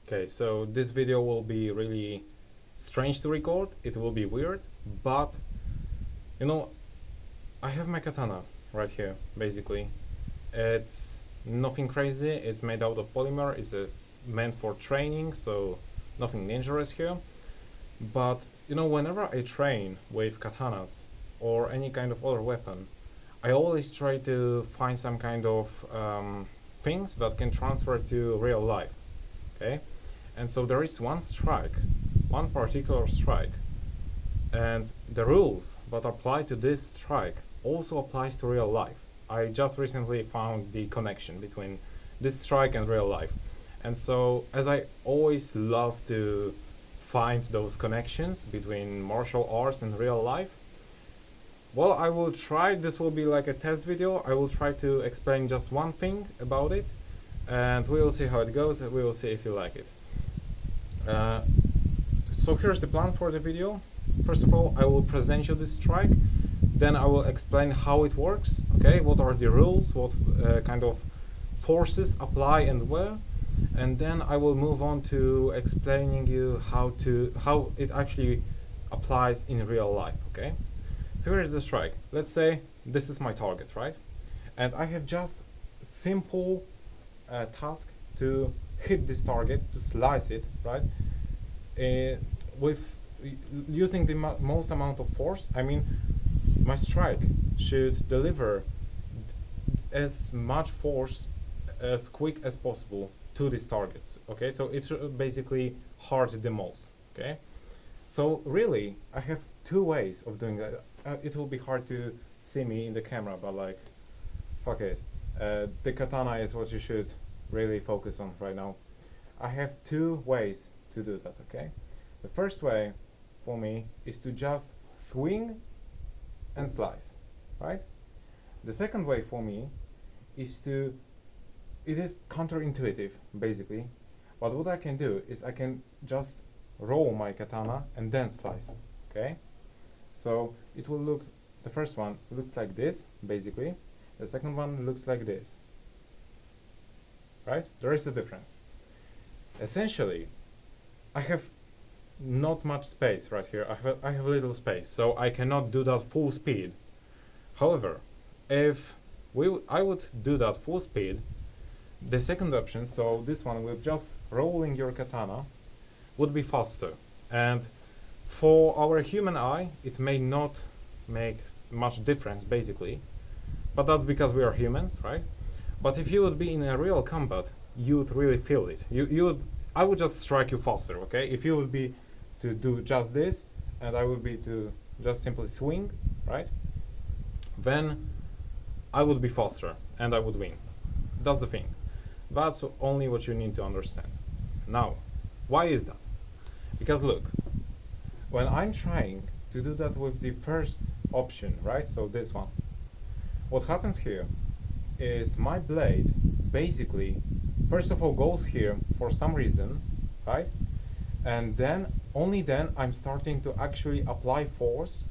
Okay, so this video will be really strange to record, it will be weird, but you know, I have my katana right here, basically. It's nothing crazy, it's made out of polymer, it's meant for training, so nothing dangerous here. But you know, whenever I train with katanas or any kind of other weapon, I always try to find some kind of things that can transfer to real life. Okay, and so there is one particular strike, and the rules that apply to this strike also applies to real life. I just recently found the connection between this strike and real life, and so as I always love to find those connections between martial arts and real life, well, I will try, this will be like a test video, I will try to explain just one thing about it, and we will see how it goes, and we will see if you like it. So here's the plan for the video. First of all, I will present you this strike, then I will explain how it works, okay, what are the rules, what kind of forces apply and where, and then I will move on to explaining you how it actually applies in real life, okay? So here is the strike. Let's say this is my target, right? And I have just simple task to hit this target, to slice it, right? With using the most amount of force. I mean, my strike should deliver as much force as quick as possible to these targets, okay? So it's basically hard the most, okay? So really, I have two ways of doing that. It will be hard to see me in the camera, but like, fuck it. The katana is what you should really focus on right now. I have two ways to do that, okay? The first way for me is to just swing and slice, right? The second way for me is it is counterintuitive, basically, but what I can do is I can just roll my katana and then slice, okay? So it will look, the first one looks like this, basically. The second one looks like this, right? There is a difference. Essentially, I have not much space right here. I have little space, so I cannot do that full speed. However, if I would do that full speed, the second option, so this one with just rolling your katana, would be faster. And for our human eye, it may not make much difference, basically, but that's because we are humans, right? But if you would be in a real combat, you would really feel it. I would just strike you faster, okay? If you would be to do just this, and I would be to just simply swing, right? Then I would be faster, and I would win. That's the thing. That's only what you need to understand. Now, why is that? Because look, when I'm trying to do that with the first option, right, so this one, what happens here is my blade basically, first of all, goes here for some reason, right, and then, only then, I'm starting to actually apply force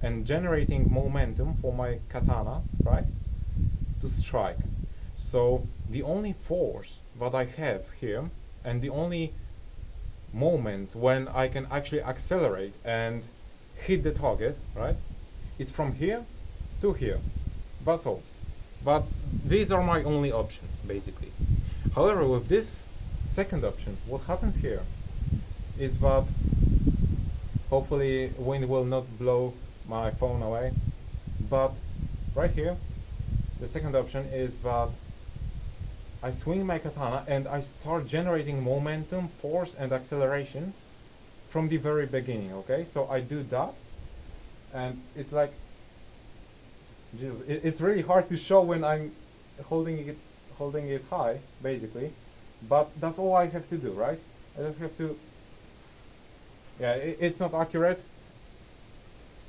and generating momentum for my katana, right, to strike. So the only force that I have here, and the only moments when I can actually accelerate and hit the target, right, is from here to here. That's all. But these are my only options, basically. However, with this second option, what happens here is that, hopefully wind will not blow my phone away, but right here, the second option is that I swing my katana and I start generating momentum, force and acceleration from the very beginning, okay? So I do that, and it's like, Jesus, it's really hard to show when I'm holding it high, basically, but that's all I have to do, right? I just have to, yeah, it's not accurate.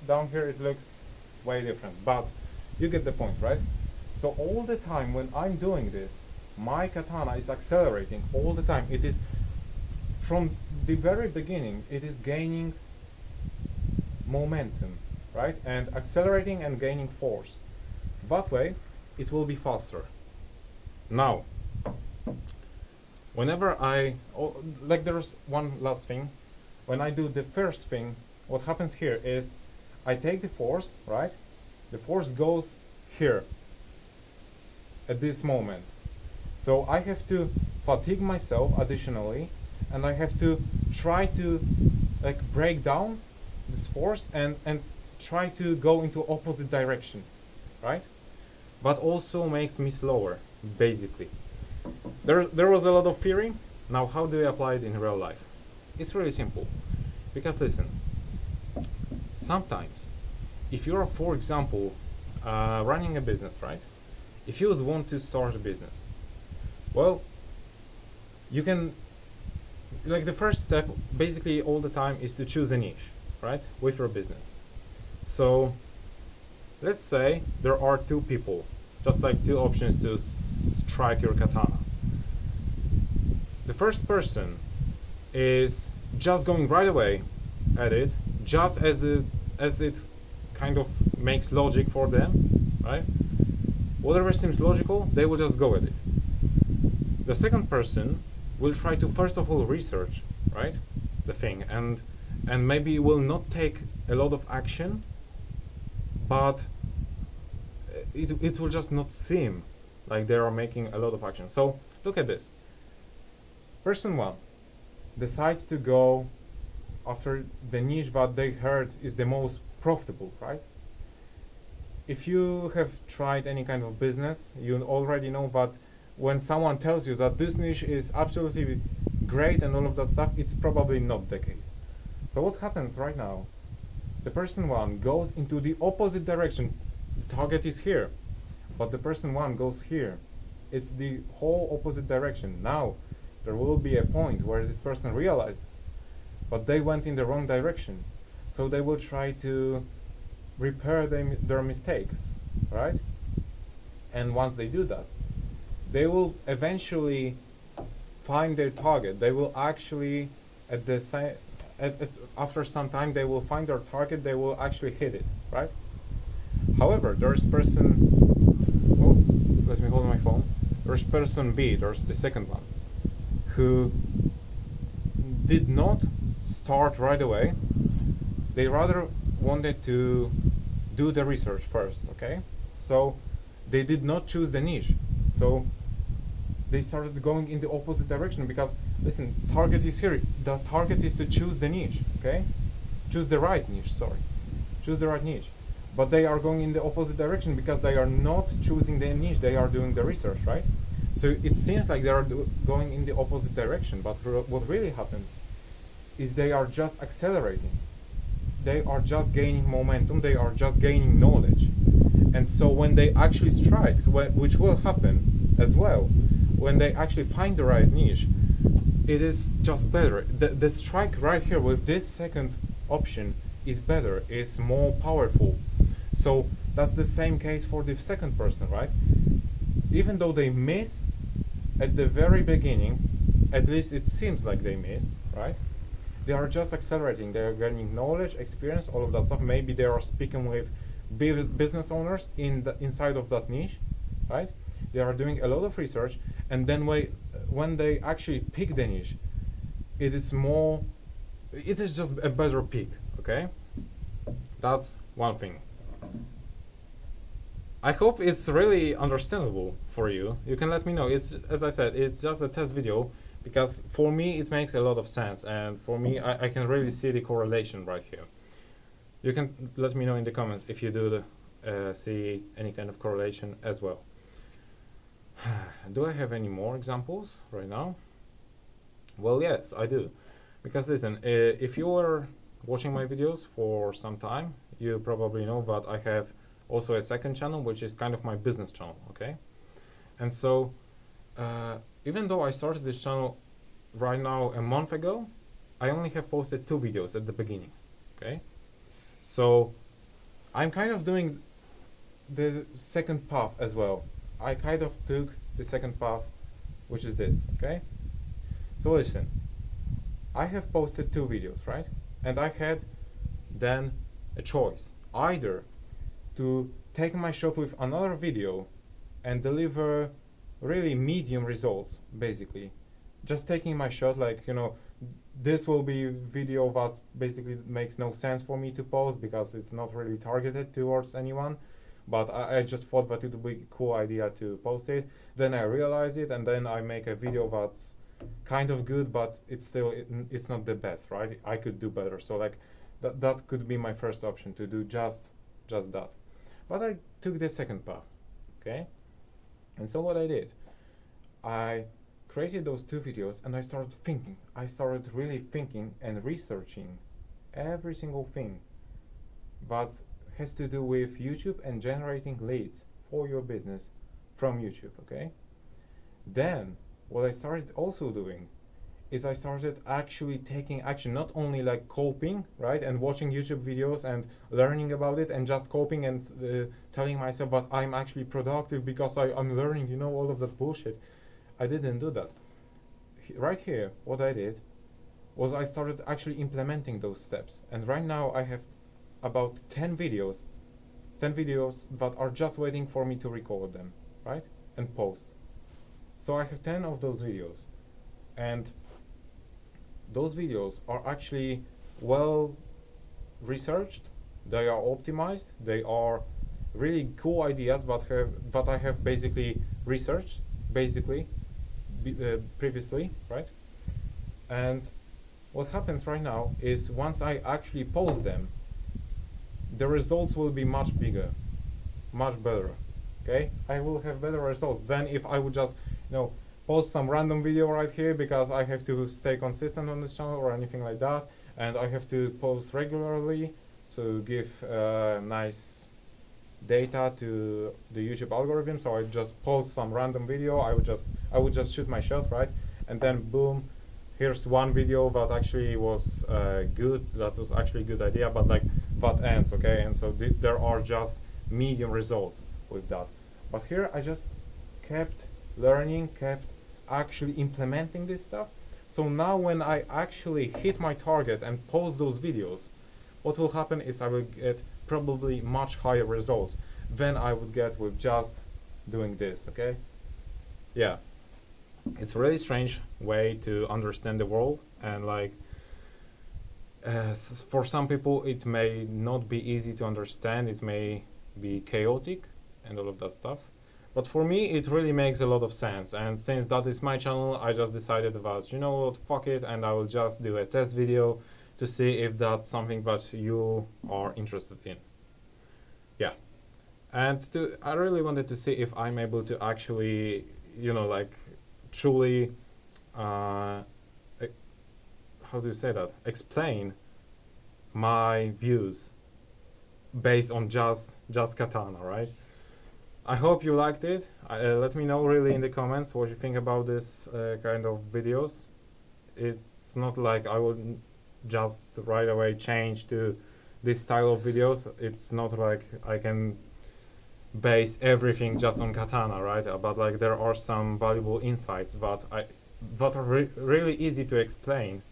Down here it looks way different, but you get the point, right? So all the time when I'm doing this, my katana is accelerating all the time. It is, from the very beginning, it is gaining momentum, right? And accelerating and gaining force. That way, it will be faster. Now, whenever like there's one last thing, when I do the first thing, what happens here is I take the force, right? The force goes here at this moment. So I have to fatigue myself additionally, and I have to try to like break down this force and try to go into opposite direction, right? But also makes me slower, basically. There was a lot of theory. Now how do we apply it in real life? It's really simple. Because listen, sometimes if you're, for example, running a business, right? If you would want to start a business, well, you can, like the first step basically all the time is to choose a niche, right, with your business. So let's say there are two people, just like two options to strike your katana. The first person is just going right away at it, just as it kind of makes logic for them, right? Whatever seems logical, they will just go at it. The second person will try to first of all research, right, the thing, and maybe will not take a lot of action, but it will just not seem like they are making a lot of action. So look at this. Person one decides to go after the niche that they heard is the most profitable, right? If you have tried any kind of business, you already know that when someone tells you that this niche is absolutely great and all of that stuff, it's probably not the case. So what happens right now? The person one goes into the opposite direction. The target is here, but the person one goes here. It's the whole opposite direction. Now, there will be a point where this person realizes, but they went in the wrong direction. So they will try to repair their mistakes, right? And once they do that, they will eventually find their target. They will actually, after some time, they will find their target. They will actually hit it, right? However, there's person. Oh, let me hold my phone. There's person B. There's the second one, who did not start right away. They rather wanted to do the research first, okay? So they did not choose the niche. So they started going in the opposite direction because, listen, target is here. The target is to choose the niche, okay? Choose the right niche, sorry. Choose the right niche. But they are going in the opposite direction because they are not choosing the niche, they are doing the research, right? So it seems like they are going in the opposite direction, but what really happens is they are just accelerating. They are just gaining momentum, they are just gaining knowledge. And so when they actually strike, which will happen as well, when they actually find the right niche, it is just better. The strike right here with this second option is better, is more powerful. So that's the same case for the second person, right? Even though they miss at the very beginning, at least it seems like they miss, right? They are just accelerating, they are gaining knowledge, experience, all of that stuff. Maybe they are speaking with business owners inside of that niche, right? They are doing a lot of research, and then when they actually pick the niche, it is just a better pick, okay? That's one thing. I hope it's really understandable for you. You can let me know. It's, as I said, it's just a test video, because for me it makes a lot of sense, and for me I can really see the correlation right here. You can let me know in the comments if you do see any kind of correlation as well. Do I have any more examples right now? Well, yes, I do. Because listen, if you were watching my videos for some time, you probably know that I have also a second channel, which is kind of my business channel, okay? And so, even though I started this channel right now a month ago, I only have posted 2 videos at the beginning, okay? So, I'm kind of doing the second path as well. I kind of took the second path, which is this, okay? So listen, I have posted 2 videos, right? And I had then a choice, either to take my shot with another video and deliver really medium results, basically, just taking my shot, like, this will be video that basically makes no sense for me to post because it's not really targeted towards anyone, but I just thought that it would be a cool idea to post it. Then I realize it, and then I make a video that's kind of good, but it's not the best, right? I could do better. So like that could be my first option, to do just that. But I took the second path, okay? And so what I did, I created those two videos, and I started thinking. I started really thinking and researching every single thing that has to do with YouTube and generating leads for your business from YouTube, okay? Then what I started also doing is I started actually taking action, not only like coping, right, and watching YouTube videos and learning about it and just coping and telling myself that I'm actually productive because I'm learning, all of that bullshit. I didn't do that. Right here, what I did was I started actually implementing those steps, and right now I have about 10 videos that are just waiting for me to record them, right, and post. So I have 10 of those videos, and those videos are actually well researched, they are optimized, they are really cool ideas that I have basically researched previously, right? And what happens right now is once I actually post them, the results will be much bigger, much better, okay? I will have better results than if I would just, post some random video right here because I have to stay consistent on this channel or anything like that, and I have to post regularly, so give nice data to the YouTube algorithm. So I just post some random video, I would just shoot my shot, right? And then boom, here's one video that actually was good, that was actually a good idea, but like that ends, okay? And so there are just medium results with that. But here I just kept learning, kept actually implementing this stuff. So now when I actually hit my target and post those videos, what will happen is I will get probably much higher results than I would get with just doing this, okay? Yeah, it's a really strange way to understand the world, and like for some people it may not be easy to understand, it may be chaotic and all of that stuff. But for me, it really makes a lot of sense, and since that is my channel, I just decided that, you know what, fuck it, and I will just do a test video to see if that's something that you are interested in. Yeah, and I really wanted to see if I'm able to actually, like, truly, how do you say that? Explain my views based on just katana, right? I hope you liked it. Let me know really in the comments what you think about this kind of videos. It's not like I will just right away change to this style of videos. It's not like I can base everything just on katana, right? But like there are some valuable insights that are really easy to explain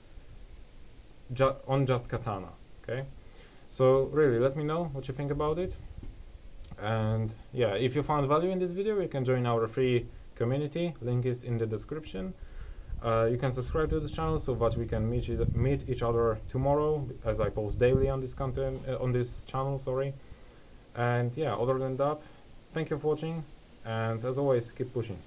on just katana, okay? So really, let me know what you think about it. And yeah, if you found value in this video, you can join our free community, link is in the description. You can subscribe to this channel so that we can meet each other tomorrow, as I post daily on this content on this channel, sorry. And yeah, other than that, thank you for watching, and as always, keep pushing.